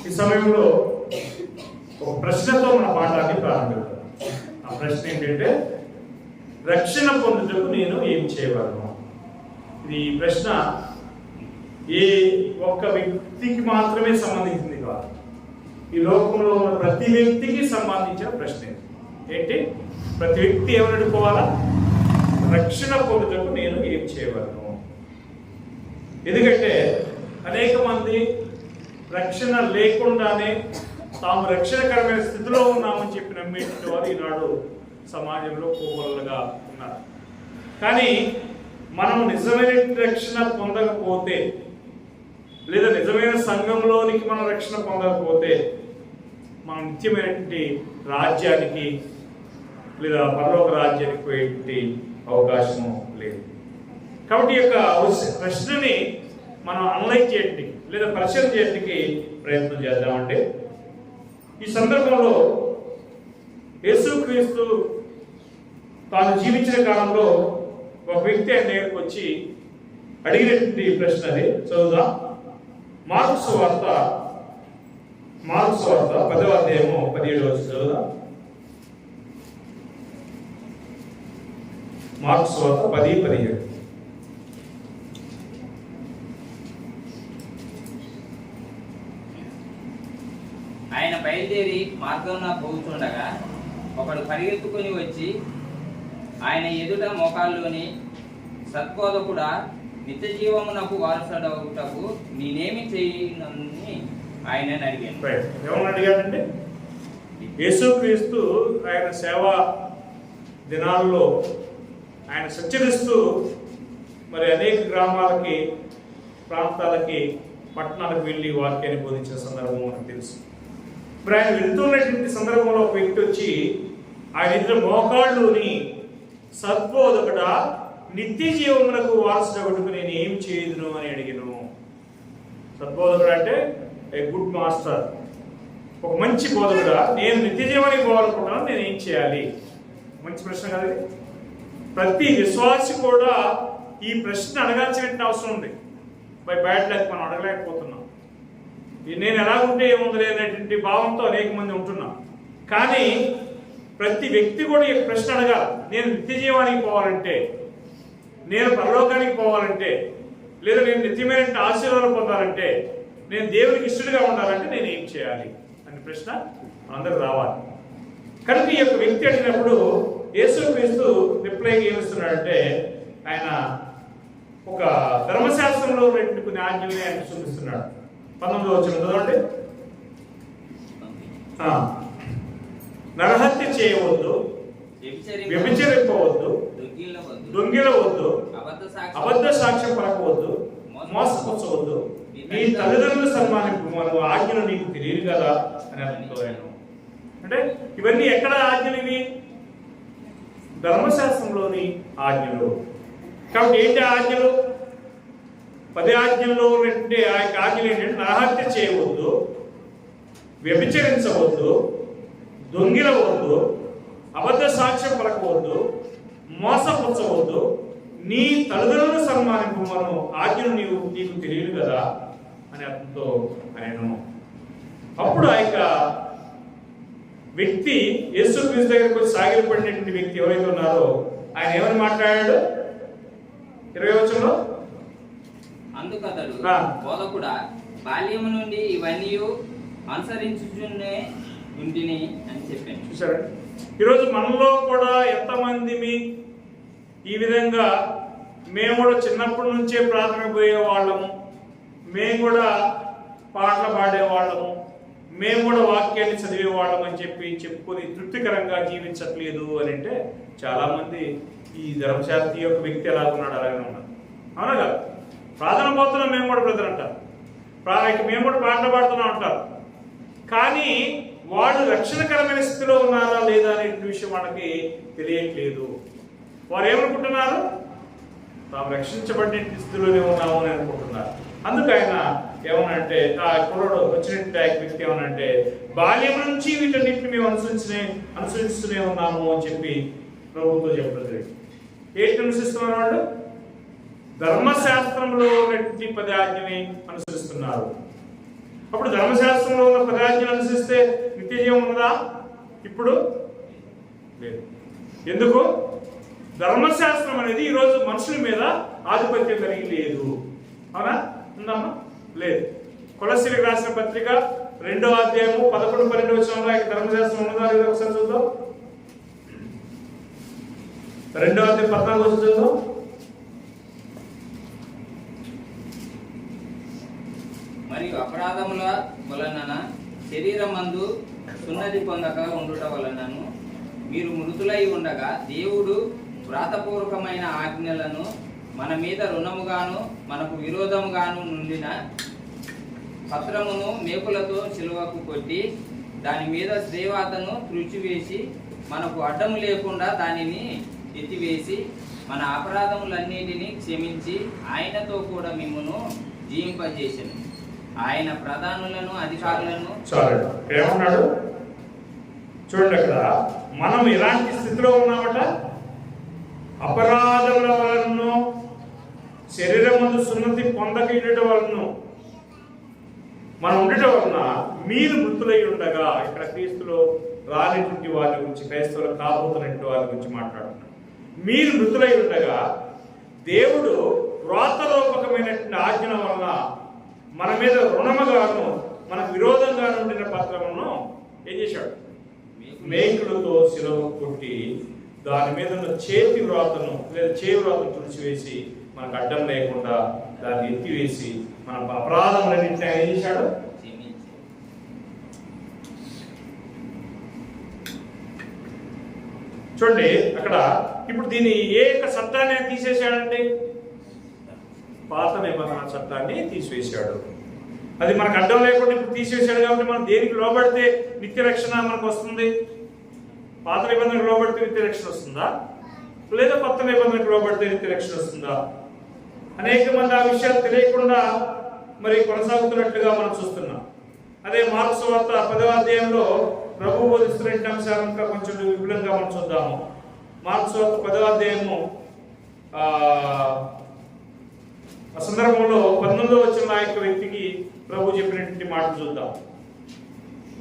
ఈ సమయంలో ఒక ప్రశ్నతో మన పాఠాన్ని ప్రారంభిద్దాం. ఆ ప్రశ్న ఏంటంటే, రక్షణ పొందుటకు నేను ఏం చేయగలను? ఇది ప్రశ్న ఏ ఒక్క వ్యక్తికి మాత్రమే సంబంధించింది కాదు, ఈ లోకంలో ఉన్న ప్రతి వ్యక్తికి సంబంధించిన ప్రశ్న. ఏంటి? ప్రతి వ్యక్తి ఏమని అడుకోవాలా? రక్షణ పొందుటకు నేను ఏం చేయగలను? ఎందుకంటే అనేక మంది రక్షణ లేకుండానే తాము రక్షణకరమైన స్థితిలో ఉన్నామని చెప్పి నమ్మేటువంటి వారు ఈనాడు సమాజంలో కోవలుగా ఉన్నారు. కానీ మనం నిజమైన రక్షణ పొందకపోతే, లేదా నిజమైన సంఘంలోనికి మనం రక్షణ పొందకపోతే, మనం నిత్యమైనటువంటి రాజ్యానికి లేదా పరలోక రాజ్యానికి పోయేటువంటి అవకాశము లేదు. కాబట్టి ఈ యొక్క ప్రశ్నని మనం అనలైజ్ చేయడానికి లేదా పరిశీలన చేయడానికి ప్రయత్నం చేద్దామంటే, ఈ సందర్భంలో యేసుక్రీస్తు తాను జీవించిన కాలంలో ఒక వ్యక్తి ఆయన దగ్గరకు వచ్చి అడిగినటువంటి ప్రశ్న అది. చదువుదాం. మార్కు సువార్త 10వ అధ్యాయము 17వ వచనం చదువుదాం. మార్కు సువార్త 10:17. ఆయన బయలుదేరి మార్గంలో పోతుండగా ఒకడు పరిగెత్తుకొని వచ్చి ఆయన ఎదుట మోకాల్లోని, సద్బోధకుడా, నిత్య జీవమునకు వారసుడవుటకు నేనేమి చేయనని ఆయన అడిగాను. ఏమని అడిగాడంటే, యేసుక్రీస్తు ఆయన సేవా దినాల్లో ఆయన సంచరిస్తూ మరి అనేక గ్రామాలకి, ప్రాంతాలకి, పట్టణాలకు వెళ్ళి వాక్యాన్ని బోధించిన సందర్భం మనకు తెలుసు. ఇప్పుడు ఆయన వెళ్తున్నటువంటి సందర్భంలో ఒక వ్యక్తి వచ్చి ఆయన ఇద్దరు మోకాళ్ళుని, సద్బోధకుడా, నిత్య జీవమునకు వారసుడగుటకు నేను ఏం చేయదును అని అడిగాను. సద్బోధకుడు అంటే ఏ గుడ్ మాస్టర్, ఒక మంచి బోధకుడా, నేను నిత్య జీవానికి పోవాలనుకుంటున్నాను, నేను ఏం చేయాలి? మంచి ప్రశ్న కదా. ప్రతి విశ్వాసి కూడా ఈ ప్రశ్న అడగాల్సిన అవసరం ఉంది. బై బ్యాడ్ లక్ మనం అడగలేకపోతున్నాం. నేను ఎలా ఉంటే ఏముంది అనేటువంటి భావంతో అనేక మంది ఉంటున్నాం. కానీ ప్రతి వ్యక్తి కూడా ఈ ప్రశ్న అడగాలి. నేను నిత్య జీవానికి పోవాలంటే, నేను పరలోకానికి పోవాలంటే, లేదా నేను నిత్యమైన ఆశీర్వాదం పొందాలంటే, నేను దేవునికి ఇష్టడుగా ఉండాలంటే నేను ఏం చేయాలి అనే ప్రశ్న అందరికి రావాలి. కనుక ఈ యొక్క వ్యక్తి అడిగినప్పుడు యేసుక్రీస్తు రిప్లై ఏమిస్తున్నాడంటే, ఆయన ఒక ధర్మశాస్త్రంలో కొన్ని ఆజ్ఞల్ని ఆయన చూపిస్తున్నాడు. 19వ వచనం చదవండి. నరహత్య చేయవద్దు, వ్యభిచరింపవద్దు, దొంగిలవద్దు, అబద్ధ సాక్ష్యం పలకవద్దు, మోసపుచ్చవద్దు, నీ తల్లిదండ్రుల సన్మానింపు, మనం ఆజ్ఞలు నీకు తెలియదు కదా అని అర్థంతో. అంటే ఇవన్నీ ఎక్కడ ఆజ్ఞలు? ఇవి ధర్మశాస్త్రంలోని ఆజ్ఞలు. కాబట్టి ఏంటి ఆజ్ఞలు? 10 ఆజ్ఞల్లో ఉన్నటువంటి ఆ యొక్క ఆజ్ఞలు ఏంటంటే, నరహత్య చేయవద్దు, వ్యభిచరించవద్దు, దొంగిలవద్దు, అబద్ధ సాక్ష్యం పలకవద్దు, మోసపుచ్చవద్దు, నీ తల్లిదండ్రులను సన్మానింపు, మనం ఆజ్ఞలు నీకు తెలియదు కదా అని అర్థంతో ఆయన. అప్పుడు ఆ యొక్క వ్యక్తి యేసుక్రీస్తు దగ్గరకు వచ్చి సాగిలపడినటువంటి వ్యక్తి ఎవరైతే ఉన్నారో ఆయన ఏమని మాట్లాడాడు? 20వ వచనంలో, అందుకతడు, బోధకుడా, బాల్యము నుండి ఇవన్నీ అనుసరించుచునే ఉంటిని అని చెప్పాను. చూసారా? ఈరోజు మనలో కూడా ఎంతమంది ఈ విధంగా, మేము కూడా చిన్నప్పటి నుంచే ప్రార్థన పోయేవాళ్ళము, మేము కూడా పాటలు పాడేవాళ్ళము, మేము కూడా వాక్యాన్ని చదివేవాళ్ళం అని చెప్పుకొని తృప్తికరంగా జీవించట్లేదు అని అంటే, చాలామంది ఈ ధర్మశాస్త్రి యొక్క వ్యక్తి ఎలా ఉన్నాడు అలాగే ఉన్నాడు. అవునా కదా? ప్రార్థన పోతున్నాం మేము కూడా బ్రదర్ అంటారు, మేము కూడా పాటలు పాడుతున్నాం అంటారు. కానీ వాళ్ళు రక్షణకరమైన స్థితిలో ఉన్నారా లేదా అనే విషయం వాళ్ళకి తెలియట్లేదు. వారు ఏమనుకుంటున్నారు? తాము రక్షించబడిన స్థితిలోనే ఉన్నాము అని అనుకుంటున్నారు. అందుకు ఆయన ఏమనంటే, ఆ కుర్రోడు వచ్చినట్టు వ్యక్తి ఏమనంటే, బాల్యం నుంచి వీటన్నింటిని మేము అనుసరిస్తూనే ఉన్నాము అని చెప్పి ప్రభుత్వం చెప్పలేదు. ఏంటి అనుసరిస్తున్నారు వాళ్ళు? ధర్మశాస్త్రంలో 10 ఆజ్ఞని అనుసరిస్తున్నారు. అప్పుడు ధర్మశాస్త్రంలో ఉన్న 10 ఆజ్ఞలు అనుసరిస్తే నిత్య జీవం ఉన్నదా? ఇప్పుడు లేదు. ఎందుకు? ధర్మశాస్త్రం అనేది ఈరోజు మనుషుల మీద ఆధిపత్యం కలిగి లేదు. అవునా? ఉందమ్మా? లేదు. కొలస్సీలకు రాసిన పత్రిక 2వ అధ్యాయము 11-12 వచనంలో ఆయన ధర్మశాస్త్రం ఉన్నదా లేదా ఒకసారి చూద్దాం. 2వ అధ్యాయం 14 వచనం చూద్దాం. మరియు అపరాధముల వలన శరీరమందు సున్నతి పొందక ఉండుట వలనను మీరు మృతులై ఉండగా దేవుడు వ్రాతపూర్వకమైన ఆజ్ఞలను మన మీద రుణముగాను మనకు విరోధముగాను నుండిన పత్రమును మేకులతో సిలువకు కొట్టి దాని మీద శ్రీవాతను త్రుచివేసి మనకు అడ్డము లేకుండా దానిని ఎత్తివేసి మన అపరాధములన్నిటినీ క్షమించి ఆయనతో కూడా మిమ్మును జీవింపజేసెను. ఆయన ప్రధానులను అధికారులను ఏమన్నాడు చూడండి. అక్కడ మనం ఎలాంటి స్థితిలో ఉన్నామట? అపరాధముల వలన శరీరం ముందు సున్నతి పొందక ఉండటం వలన మనం ఉండటం వలన మీరు మృతులై ఉండగా, ఇక్కడ క్రీస్తులో రానిటువంటి వారి గురించి, క్రైస్తవులు కాబోతున్నటువంటి వారి గురించి మాట్లాడుతున్నాడు. మీరు మృతులై ఉండగా దేవుడు వ్రాతరూపకమైనటువంటి ఆజ్ఞల వలన మన మీద రుణముగాను మనకు విరోధంగా ఉండిన పత్రమును ఏం చేశాడు? మేకులతో శిలువ కొట్టి దాని మీద ఉన్న చేతి వ్రాతను లేదా చేయి వ్రాతను తుడిచివేసి మనకు అడ్డం లేకుండా దాన్ని ఎత్తివేసి మన అపరాధములన్నింటినీ ఏం చేశాడు? చూడండి అక్కడ ఇప్పుడు దీన్ని ఏ యొక్క చట్టాన్ని తీసేశాడండి? పాత నిబంధన చట్టాన్ని తీసివేశాడు. అది మనకు అడ్డం లేకుండా ఇప్పుడు తీసివేశాడు. కాబట్టి మనం దేనికి లోబడితే నిత్య రక్షణ మనకు వస్తుంది? పాత నిబంధనకు లోబడితే నిత్య రక్షణ వస్తుందా, లేదా కొత్త నిబంధనకు లోబడితే నిత్య రక్షణ వస్తుందా? అనేక మంది ఆ విషయాలు తెలియకుండా మరి కొనసాగుతున్నట్లుగా మనం చూస్తున్నాం. అదే మార్కు సువార్త 10వ అధ్యాయంలో ప్రభు బోధిస్తున్న అంశాలు ఇంకా కొంచెం విపులంగా మనం చూద్దాము. మార్కు సువార్త 10వ అధ్యాయము ఆ సందర్భంలో 19వ వచనంలో ఆ యొక్క వ్యక్తికి ప్రభు చెప్పినటువంటి మాటలు చూద్దాం.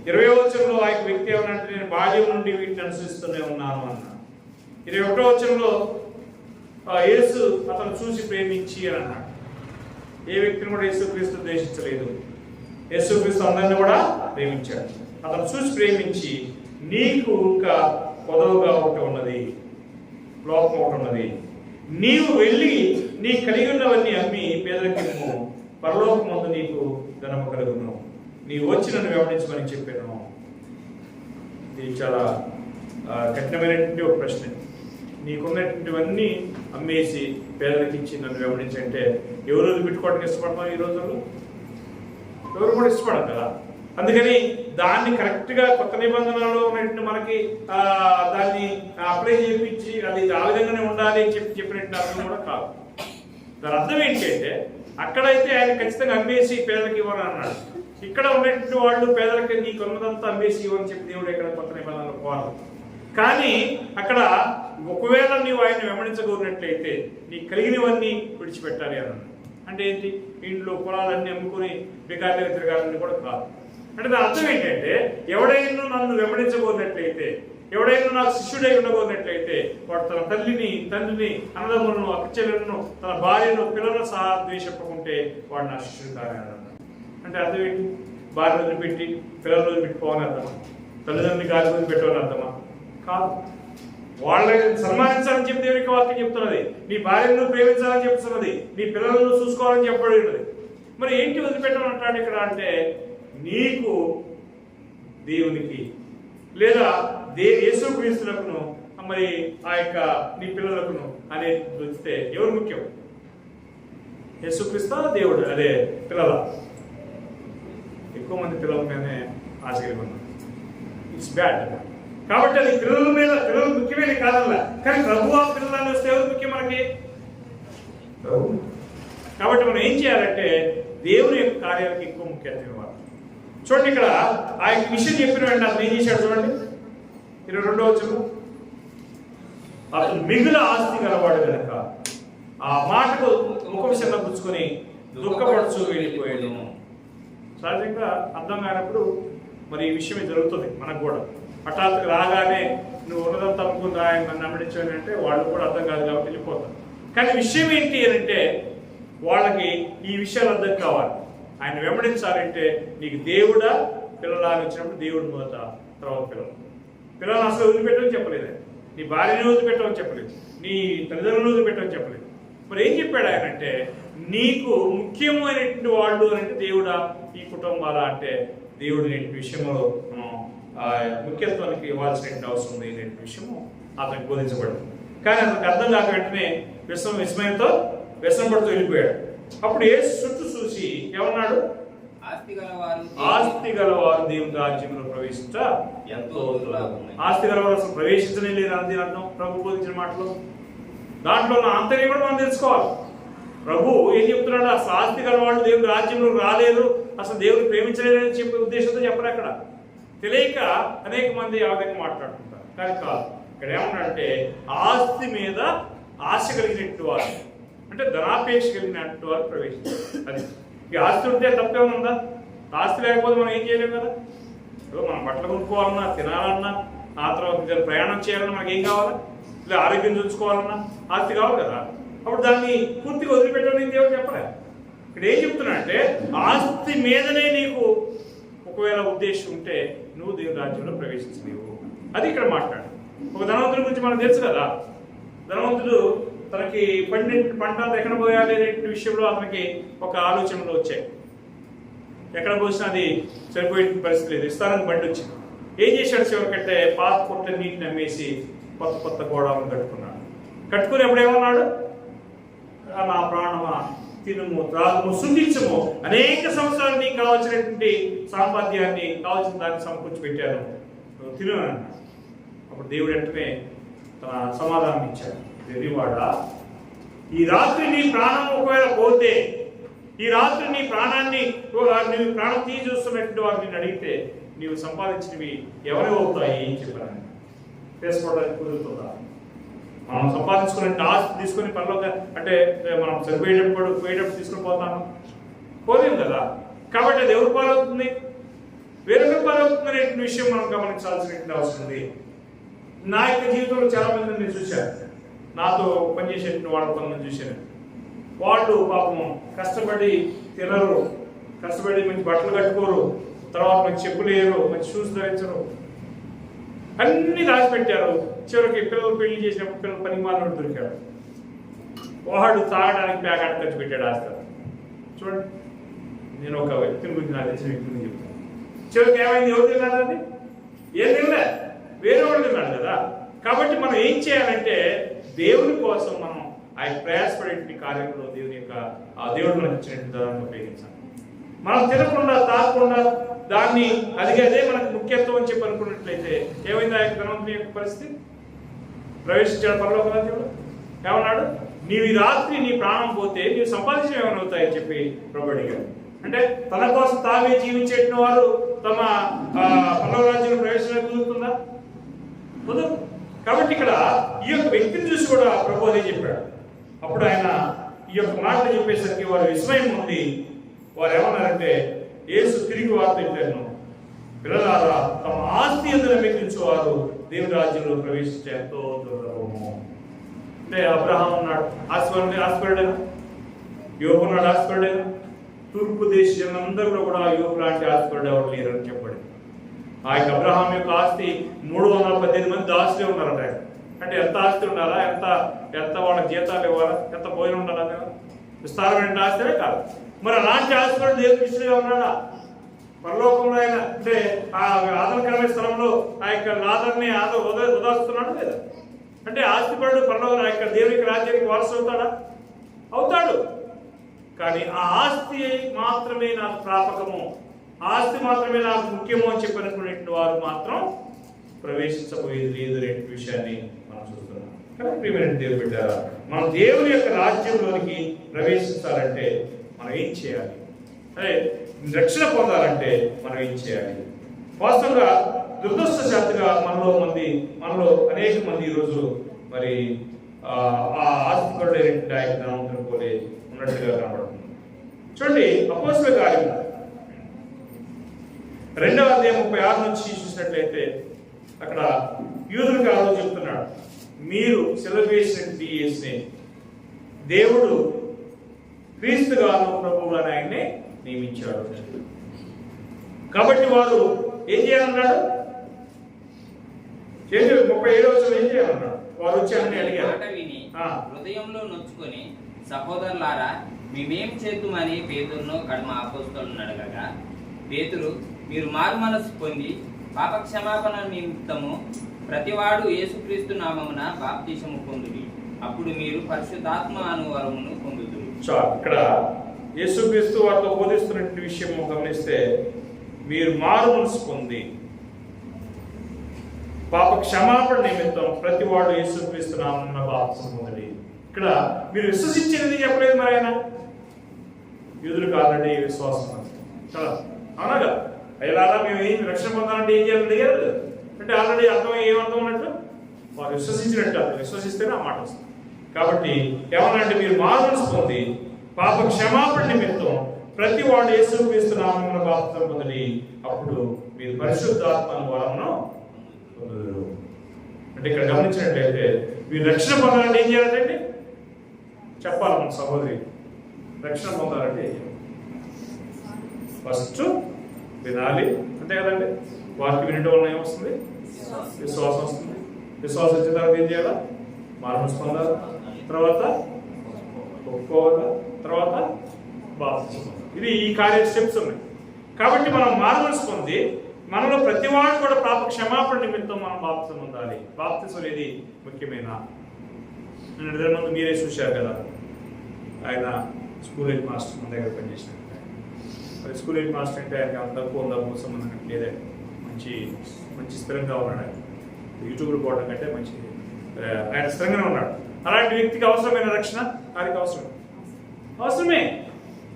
20వ వచనంలో ఆ యొక్క వ్యక్తి ఏమనంటే నేను బాల్యం నుండి వీటిని అనుసరిస్తూనే ఉన్నాను అన్నాడు. 21వ వచనంలో యేసు అతను చూసి ప్రేమించి అని అన్నాడు. ఏ వ్యక్తిని కూడా యేసుక్రీస్తు ద్వేషించలేదు. యేసుక్రీస్తు అందరిని కూడా ప్రేమించాడు. అతను చూసి ప్రేమించి నీకు ఇంకా పొదవుగా ఒకటి ఉన్నది, లోపం ఒకటి ఉన్నది, నీవు వెళ్ళి నీ కలిగి ఉన్నవన్నీ అమ్మి పేదలకు ఇమ్ము, పరలోకమందు నీకు ధనము కలుగును, నీవు వచ్చి నన్ను వెంబడించమని చెప్పాను. ఇది చాలా కఠినమైనటువంటి ఒక ప్రశ్న. నీకున్నటువంటివన్నీ అమ్మేసి పేదలకు ఇచ్చి నన్ను వెంబడించంటే ఎవరు పెట్టుకోవడానికి ఇష్టపడతాం? ఈ రోజుల్లో ఎవరు కూడా ఇష్టపడరు కదా. అందుకని దాన్ని కరెక్ట్గా కొత్త నిబంధనలో ఉన్నటువంటి మనకి దాన్ని అప్లై చేయించి అది ఆ విధంగానే ఉండాలి అని చెప్పినట్టు అర్థం కూడా కాదు. దాని అర్థం ఏంటంటే అక్కడైతే ఆయన ఖచ్చితంగా అమ్మేసి పేదలకు ఇవ్వని అన్నాడు. ఇక్కడ ఉన్నటువంటి వాళ్ళు పేదలకి నీ కొన్నదంతా అమ్మేసి ఇవ్వని చెప్పి దేవుడు ఇక్కడ కొత్త నిబంధనలు పోవాలి. కానీ అక్కడ ఒకవేళ నీవు ఆయన వెంబడించగోరినట్లయితే నీ కలిగినవన్నీ విడిచిపెట్టాలి అన్నాడు. అంటే ఏంటి? ఇంట్లో పొలాలన్నీ అమ్ముకుని బికార్లు తిరగాలని కూడా కాదు. అంటే దాని అర్థం ఏంటంటే ఎవడైనా నన్ను వెంబడించబోనట్లయితే, ఎవడైనా నాకు శిష్యుడై ఉండబోనట్లయితే వాడు తన తల్లిని, తండ్రిని, అన్నదమ్ములను, అక్కచెల్లెలను, తన భార్యను, పిల్లలను సహా ద్వేషింపకుంటే వాడు నా శిష్యుడు కాని అన్నాడు. అంటే అర్థం ఏంటి? భార్య వదిలిపెట్టి పిల్లలు వదిలిపెట్టి పోవాలని అర్థమా? తల్లిదండ్రులు గాలి వదిలిపెట్టవని అర్థమా? కాదు. వాళ్ళని సన్మానించాలని చెప్పి దేవునికి వాక్యం చెప్తున్నది. నీ భార్యను ప్రేమించాలని చెప్తున్నది. నీ పిల్లలను చూసుకోవాలని చెప్పబడి ఉన్నది. మరి ఏంటి వదిలిపెట్టమంటాడు ఇక్కడ అంటే నీకు దేవునికి లేదా యేసుక్రీస్తునకును మరి ఆ యొక్క నీ పిల్లలకును అనేది వస్తే ఎవరు ముఖ్యం? యేసుక్రీస్తు దేవుడు, అదే పిల్లల. ఎక్కువ మంది పిల్లల మీదనే ఆశ కలిగి ఉన్నారు. It's bad. కాబట్టి అది పిల్లల మీద, పిల్లలు ముఖ్యమైన కాదల్లా. కానీ ప్రభు ఆ పిల్లలని వస్తే ఎవరు ముఖ్యం మనకి? కాబట్టి మనం ఏం చేయాలంటే దేవుని యొక్క కార్యాలకు ఎక్కువ ముఖ్యత ఇవ్వాలి. చూడండి ఇక్కడ ఆ యొక్క విషయం చెప్పిన వెంటనే అతను ఏం చేశాడు చూడండి. 22వ వచనం, అతను మిగుల ఆస్తి గలవాడు కనుక ఆ మాటకు ముఖం చిన్నపుచ్చుకొని దుఃఖపడుచు వెళ్ళిపోయాడు. సహజంగా అర్థం కానప్పుడు మరి ఈ విషయమే జరుగుతుంది మనకు కూడా. హఠాత్తుగా రాగానే నువ్వు ఉన్నదంతా అమ్ముకుని ఆయన నన్ను నమ్మడించాను అంటే వాళ్ళు కూడా అర్థం కాదు కాబట్టి వెళ్ళిపోతారు. కానీ విషయం ఏంటి అని అంటే వాళ్ళకి ఈ విషయాలు అర్థం కావాలి. ఆయన వెంబడించాలంటే నీకు దేవుడా పిల్లలు అని వచ్చినప్పుడు దేవుడు మొదట, తర్వాత పిల్లలు అసలు వదిలిపెట్టమని చెప్పలేదు. నీ భార్యని వదిలిపెట్టమని చెప్పలేదు, నీ తల్లిదండ్రులను వదిలిపెట్టమని చెప్పలేదు. మరి ఏం చెప్పాడు ఆయన అంటే నీకు ముఖ్యమైనటువంటి వాళ్ళు అంటే దేవుడా ఈ కుటుంబాల అంటే దేవుడు నేటి విషయంలో ముఖ్యత్వానికి ఇవ్వాల్సిన అవసరం ఉంది నేటి విషయము అతనికి బోధించబడింది. కానీ అతనికి అర్థం కాక వెంటనే విస్మయంతో వ్యసనం పడుతూ వెళ్ళిపోయాడు. అప్పుడు యేసు చుట్టూ చూసి ఏమన్నాడు? ఆస్తి గలవారు దేవుని రాజ్యంలో ప్రవేశించ ఎంతో. ఆస్తి గలవారు అసలు ప్రవేశించనే లేదు అని అర్థం ప్రభు బోధించిన మాటలు. దాంట్లో నా ఆంతర్యం కూడా మనం తెలుసుకోవాలి. ప్రభు ఏం చెప్తున్నాడు? అసలు ఆస్తి గలవాళ్ళు దేవుని రాజ్యంలో రాలేదు, అసలు దేవుని ప్రేమించలేదని చెప్పే ఉద్దేశంతో చెప్పరు. అక్కడ తెలియక అనేక మంది ఆ విధంగా మాట్లాడుతుంటారు. కానీ కాదు, ఇక్కడ ఏమన్నాడంటే ఆస్తి మీద ఆశ కలిగినట్టు వారు, అంటే ధనాపేక్ష కలిగినట్టు వారు ప్రవేశించారు. అది ఈ ఆస్తి ఉంటే తప్పేముందా? ఆస్తి లేకపోతే మనం ఏం చేయలేము కదా. ఇప్పుడు మనం బట్టలు కొనుక్కోవాలన్నా, తినాలన్నా, ఆ తర్వాత ప్రయాణం చేయాలన్నా మనకి ఏం కావాలా? లేదా ఆరోగ్యం చూసుకోవాలన్నా ఆస్తి కావాలి కదా. అప్పుడు దాన్ని పూర్తిగా వదిలిపెట్టడం దేవుడు చెప్పలే. ఇక్కడ ఏం చెప్తున్నా అంటే ఆస్తి మీదనే నీకు ఒకవేళ ఉద్దేశం ఉంటే నువ్వు దేవుని రాజ్యంలో ప్రవేశించలేవు. అది ఇక్కడ మాట్లాడు. ఒక ధనవంతుడి గురించి మనకు తెలుసు కదా. ధనవంతుడు తనకి పంట ఎక్కడ పోయాలి అనే విషయంలో అతనికి ఒక ఆలోచనలు వచ్చాయి. ఎక్కడ పోసినా అది సరిపోయే పరిస్థితి లేదు. ఇస్తారని బండి వచ్చింది. ఏం చేశాడు? చివరికంటే పాత కొట్ట నీటిని అమ్మేసి కొత్త గోడలను కట్టుకున్నాడు. కట్టుకుని ఎప్పుడు ఏమన్నాడు? నా ప్రాణమా తినుము, త్రాగుము, సుఖించము, అనేక సంవత్సరాలు నీకు కావాల్సినటువంటి సాంపాద్యాన్ని కావాల్సిన దాన్ని సమకూర్చి పెట్టాను, తిను అన్నాడు. అప్పుడు దేవుడు వెంటనే తన సమాధానం ఇచ్చాడు. తెలివాడా, ఈ రాత్రి నీ ప్రాణం ఒకవేళ పోతే, ఈ రాత్రి నీ ప్రాణాన్ని నీవు ప్రాణం తీసి చూస్తున్నటువంటి వారు నేను అడిగితే నీవు సంపాదించినవి ఎవరి అవుతాయి ఏం చెప్పాను? చేసుకోవడానికి కుదురుతుందా? మనం సంపాదించుకునే ఆస్తి తీసుకుని పనిలోకి అంటే మనం పోయేటప్పుడు తీసుకుని పోతాము, పోలేము కదా. కాబట్టి అది ఎవరు పాలవుతుంది? వేరొకరు పాలవుతుంది అనే విషయం మనం గమనించాల్సిన అవసరం ఉంది. నా యొక్క జీవితంలో చాలా మంది నేను చూశాను, నాతో పనిచేసే వాళ్ళ కొంతమంది చూశాను. వాళ్ళు పాపం కష్టపడి తినరు, కష్టపడి మంచి బట్టలు కట్టుకోరు, తర్వాత మంచి చెప్పులు వేయరు, మంచి షూస్ ధరించరు, అన్ని దాచిపెట్టారు. చివరికి పిల్లలు పెళ్లి చేసినప్పుడు పిల్లలు పని మానవుడు దొరికాడు. వాడు తాగడానికి ప్యాకెట్ ఖర్చు పెట్టాడు ఆస్తి. చూడండి, నేను ఒక వ్యక్తిని గురించి నాకు తెలిసిన వ్యక్తి గురించి చెప్తాను. చివరికి ఏమైంది? ఎవరు తిన్నాడండి? ఏం తినలే, వేరే వాడు తిన్నాడు కదా. కాబట్టి మనం ఏం చేయాలంటే దేవుని కోసం మనం ఆ ప్రయాసపడే కార్యంలో దేవుని యొక్క ఆ దేవుడు మనకు ఇచ్చినటువంటి దాన్ని ఉపయోగించాలి. మనం తినకుండా తాగకుండా దాన్ని అదే మనకు ముఖ్యత్వం అని చెప్పి అనుకున్నట్లయితే ఏమైంది? ఆ యొక్క ధనవంతుని యొక్క పరిస్థితి. ప్రవేశించాడు పరలోక రాజ్యంలో. ఏమన్నాడు? నీవు ఈ రాత్రి నీ ప్రాణం పోతే నీవు సంపాదించిన ఏమైనా అవుతాయని చెప్పి ప్రభు అడిగాడు. అంటే తన కోసం తామే జీవించేట వారు తమ పరలోక రాజ్యంలో ప్రవేశించడం కుదురుతుందా? కుదరదు. కాబట్టి ఇక్కడ ఈ యొక్క వ్యక్తిని చూసి కూడా ప్రభు అదే చెప్పాడు. అప్పుడు ఆయన ఈ యొక్క మాటలు చెప్పేసరికి వారు విస్మయం ఉంది. వారు ఏమన్నారంటే యేసు తిరిగి వార్త చెప్పాను, పిల్లలారా తమ ఆస్తి ఎందుకు నమ్మించేవారు దేవుని రాజ్యంలో ప్రవేశించే ఎంతో దుర్లభము. అంటే అబ్రహాం ఉన్నాడు ఆస్పరుడైన, యోబు ఉన్నాడు ఆస్పరుడైన. తూర్పు దేశ జనందరిలో కూడా యోబు లాంటి ఆస్పరుడు ఎవరు లేరని చెప్పాడు. ఆ యొక్క అబ్రహాం యొక్క ఆస్తి 318 మంది దాసులే ఉన్నారట. అంటే ఎంత ఆస్తి ఉండాలా, ఎంత వాళ్ళ జీతాలు ఇవ్వాలా, ఎంత భోజనం ఉండాలా, విస్తారమైన ఆస్తినే కాదు. మరి అలాంటి ఆస్పరుడు దేవుని దృష్టిగా ఉన్నాడా? పరలోకంలో ఆయన అంటే ఆ ఆదరణకరమైన స్థలంలో ఆ యొక్క ఆదరణని ఉదాస్తున్నాడు లేదా? అంటే ఆస్తిపరుడు పరలోకంలో ఆ యొక్క దేవుని రాజ్యానికి వారసు అవుతాడా? అవుతాడు. కానీ ఆ ఆస్తి మాత్రమే నాకు ప్రాపకము, ఆస్తి మాత్రమే నాకు ముఖ్యము అని చెప్పినటువంటి వారు మాత్రం ప్రవేశించబోయేది లేదు అనే విషయాన్ని మనం చూస్తున్నాం. కానీ ప్రియమైన దేవుని బిడ్డలారా, మనం దేవుని యొక్క రాజ్యంలోనికి ప్రవేశించాలంటే మనం ఏం చేయాలి? అదే రక్షణ పొందాలంటే మనం ఏం చేయాలి? వాస్తవంగా దురదృష్టశాత్తుగా మనలో అనేక మంది ఈరోజు మరి ఆ ఆస్తిపరుడైనటువంటి ఆయన ధనవంతుని పోలే ఉన్నట్టుగా కనబడుతుంది. చూడండి, అపోస్తలుల కార్యం 2వ అధ్యాయం 36 నుంచి చూసినట్లయితే అక్కడ యూదులకు ఆ రోజు చెప్తున్నాడు, మీరు సిలువ వేసినటువంటి యేసుని దేవుడు క్రీస్తుగాను ప్రభువుగాను ఆయన్ని నియమించాడు. కాబట్టి వారు ఏం చేయాలన్నాడు? 37 ఏం చేయాలన్నాడు? వారు వచ్చి అన్ని అడిగారు. హృదయంలో నొచ్చుకొని, సహోదరులారా మేమేం చేద్దామని పేతురును కడమ అపోస్తలులను అడగగా, పేతురు, మీరు మారు మనసు పొంది పాప క్షమాపణ నిమిత్తము ప్రతివాడు యేసుక్రీస్తు నామమున బాప్తిసము పొందుడి, అప్పుడు మీరు పరిశుద్ధాత్మ అనువరమును పొందుదురు. ఇక్కడ యేసుక్రీస్తు వారితో బోధిస్తున్నటువంటి విషయం గమనిస్తే, మీరు మారు మనసు పొంది పాప క్షమాపణ నిమిత్తం ప్రతివాడు యేసుక్రీస్తు నామమున బాప్తిసము పొందుడి. ఇక్కడ మీరు విశ్వసించేది చెప్పలేదు మరి ఆయన. యూదులకు ఆల్రెడీ విశ్వాసం కదా, అవునగా అయ్యారా మేము ఏం రక్షణ పొందాలంటే ఏం చేయాలని అడిగారు అంటే ఆల్రెడీ అర్థం ఏమర్థం ఉన్నట్టు వారు విశ్వసించినట్టు, విశ్వసిస్తేనే ఆ మాట వస్తుంది. కాబట్టి ఏమన్నంటే మీరు మారు మనసు పొంది పాప క్షమాపణ నిమిత్తం ప్రతి వాడు యేసుక్రీస్తు నామమున బాప్తిసం పొందుడి, అప్పుడు మీరు పరిశుద్ధాత్మను వరమును పొందుదురు. అంటే ఇక్కడ గమనించినట్లయితే మీరు రక్షణ పొందాలంటే ఏం చేయాలంటే చెప్పాలి మన సహోదరి. రక్షణ పొందాలంటే ఫస్ట్ వినాలి, అంతే కదండి. వారికి వినడం వల్ల ఏమొస్తుంది? విశ్వాసం వస్తుంది. విశ్వాసం వచ్చిన తర్వాత ఏం చేయాలా? మారు పొందాలి, తర్వాత ఒప్పుకోవాలి, తర్వాత బాప్తిసం. ఇది ఈ కార్య స్టెప్స్ ఉన్నాయి. కాబట్టి మనం మారు పొంది మనలో ప్రతివాడు కూడా పాప క్షమాపణ నిమిత్తం మనం బాప్తిసం పొందాలి. బాప్తిసం అనేది ముఖ్యమైన. ముందు మీరే చూశారు కదా, ఆయన స్కూల్ హెడ్ మాస్టర్ మన దగ్గర పనిచేసినట్టు. మరి స్కూల్ హెడ్ మాస్టర్ అంటే ఆయనకి అంత తక్కువ సంబంధం లేదే, మంచి స్థిరంగా ఉన్నాడు. ఆయన యూట్యూబ్లో పోవడం కంటే మంచి ఆయన స్థిరంగానే ఉన్నాడు. అలాంటి వ్యక్తికి అవసరమైన రక్షణ ఆయనకి అవసరమే.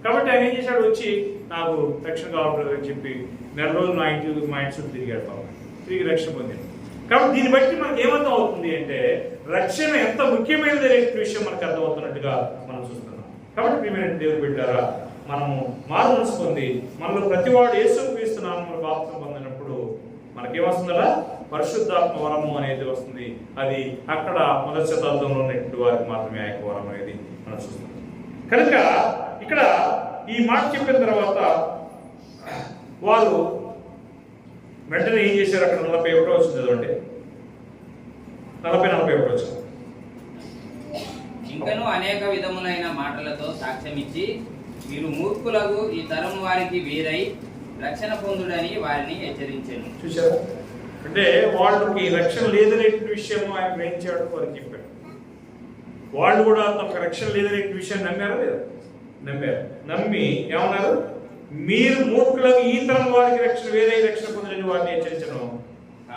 కాబట్టి ఆయన ఏం చేశాడు? వచ్చి నాకు రక్షణ కావాలి అని చెప్పి 4 రోజులు మా ఇంటి చుట్టూ తిరిగాడు. తిరిగి రక్షణ పొందాడు. కాబట్టి దీన్ని బట్టి మనకి ఏమర్థం అవుతుంది అంటే రక్షణ ఎంత ముఖ్యమైనది అనే విషయం మనకు అర్థమవుతున్నట్టుగా మనం చూస్తున్నాం. కాబట్టి ప్రియమైన దేవుని బిడ్డలారా, మనము మారు మనసు పొంది మనలో ప్రతివాడు యేసుక్రీస్తు నామమున బాప్తిసం పొందినప్పుడు మనకేమొస్తుందా? పరిశుద్ధాత్మ వరము అనేది వస్తుంది. అది అక్కడ మొదటి శతాబ్దంలో ఉన్నటువంటి వారికి మాత్రమే ఆ వరం అనేది మనం చూస్తున్నాం. కనుక ఇక్కడ ఈ మాట చెప్పిన తర్వాత వారు వెంటనే ఏం చేశారు? అక్కడ 41 వచ్చింది చదవండి. 40-41 వచ్చింది. ఇంకను అనేక విధములైన మాటలతో సాక్ష్యమిచ్చి, మీరు మూర్ఖులకు ఈ తరం వారికి వీరై రక్షణ పొందుడని వారిని హెచ్చరించాను. చూశారా? అంటే వాళ్ళకి రక్షణ లేదనే విషయం ఆయన గ్రహించాడు, వారికి చెప్పాడు. వాళ్ళు కూడా తమకు రక్షణ లేదనే విషయాన్ని నమ్మారా లేదా? నమ్మారు. నమ్మి ఏమన్నారు? మీరు మూర్ఖులకు ఈ తరం వారికి రక్షణ వేరే రక్షణ పొందని వారిని హెచ్చరించను.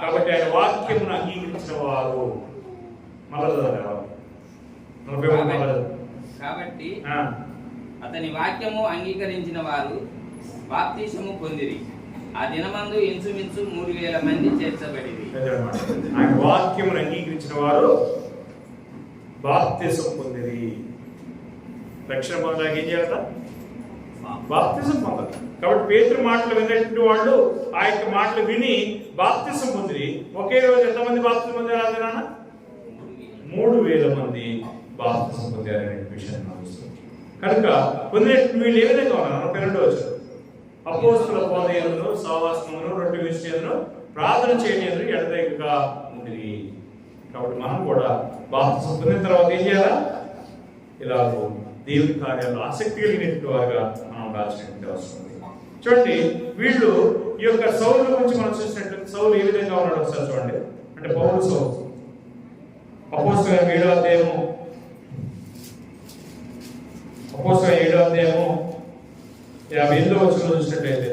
కాబట్టి ఆయన వాక్యమును అంగీకరించిన వారు కాబట్టి అతని వాక్యము అంగీకరించిన వారు బాప్తిసము పొందిరి. ఆ దినమందు ఇంచుమించు 3000 మంది చేర్చబడిరి. ఆయన వాక్యమును అంగీకరించిన వారు బాప్తిసం పొందిరి. రక్షణ పొందడానికి ఏం చేయాలట? బాప్తిసం పొందాలి. కాబట్టి పేతురు మాటలు విన్నటువంటి వాళ్ళు ఆ యొక్క మాటలు విని బాప్తిసం పొందిరి. ఒకే రోజు ఎంతమంది బాప్తిసం పొందారు? అది నాన్న 3000 మంది బాప్తిసం పొందారనే విషయాన్ని చూస్తాం. కనుక పొందినటువంటి వీళ్ళు ఏ విధంగా ఉన్నారు? 42 వచ్చారు. అపోస్తుల బోధనను, సహవాసమును, రొట్టె విషయాలను, ప్రార్థన చేయడం ఎడతెగక ఉండిరి. కాబట్టి మనం కూడా బాప్తిసం పొందిన తర్వాత ఏం చేయాలా? ఇలా దేవుని కార్యాలు ఆసక్తి కలిగినటువంటి వారుగా మనం ఉండాల్సినటువంటి అవసరం ఉంది. చూడండి, వీళ్ళు ఈ యొక్క సౌలు గురించి మనం చూసినట్టు సౌలు ఏ విధంగా ఉన్నాడు ఒకసారి చూడండి. అంటే పౌలు సౌలు అపోస్తలుల 7వ అధ్యాయము 58వ వచనంలో చూసినట్లయితే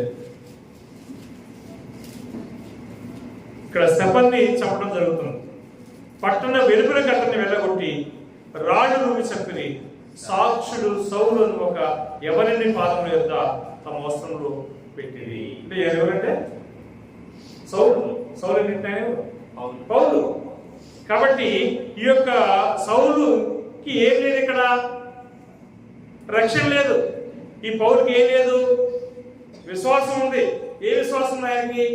ఇక్కడ స్తెఫనుని చంపడం జరుగుతుంది. పట్టణ వెలుపల అతన్ని వెళ్ళగొట్టి రాళ్ళు రూపి చంపిరి. సాక్షుడు సౌలును ఒక యవనుని పాదముల యొద్ద తమ వస్త్రంలో పెట్టింది. అంటే ఎవరంటే సౌలు. పౌలు. కాబట్టి ఈ యొక్క సౌలుకి ఏం లేదు, ఇక్కడ రక్షణ లేదు. ఈ పౌలుకి ఏం లేదు? విశ్వాసం ఉంది, ఏ విశ్వాసం ఉంది ఆయనకి?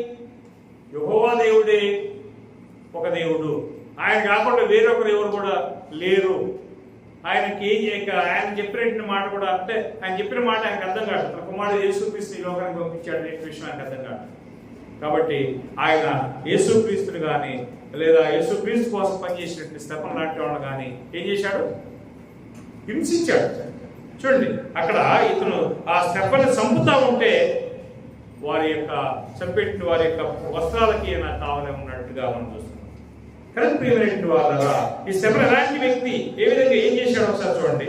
యెహోవా దేవుడే ఒక దేవుడు, ఆయన కాకుండా వేరొక దేవుడు కూడా లేరు. ఆయనకి ఆయన చెప్పిన మాట కూడా, అంటే ఆయన చెప్పిన మాట ఆయనకు అర్థం కాదు. తన కుమారుడు యేసుక్రీస్తు ఈ లోకానికి పంపించాడు అనే విషయం ఆయనకు అర్థం కాదు. కాబట్టి ఆయన యేసుక్రీస్తుని కానీ లేదా యేసుక్రీస్తు కోసం పనిచేసినట్టు స్తెఫను లాంటి వాళ్ళని కానీ ఏం చేశాడు? హింసించాడు. చూడండి, అక్కడ ఇతను ఆ స్తెఫను చంపుతా ఉంటే వారి యొక్క చంపెట్టిన వారి యొక్క వస్త్రాలకి ఈయన కావలే ఉన్నట్టుగా మనం చూస్తున్నాం. కరెక్ట్ ప్రియమైనటువంటి వాళ్ళ ఈ స్తెఫను ఎలాంటి వ్యక్తి, ఏ విధంగా ఏం చేశాడు ఒకసారి చూడండి.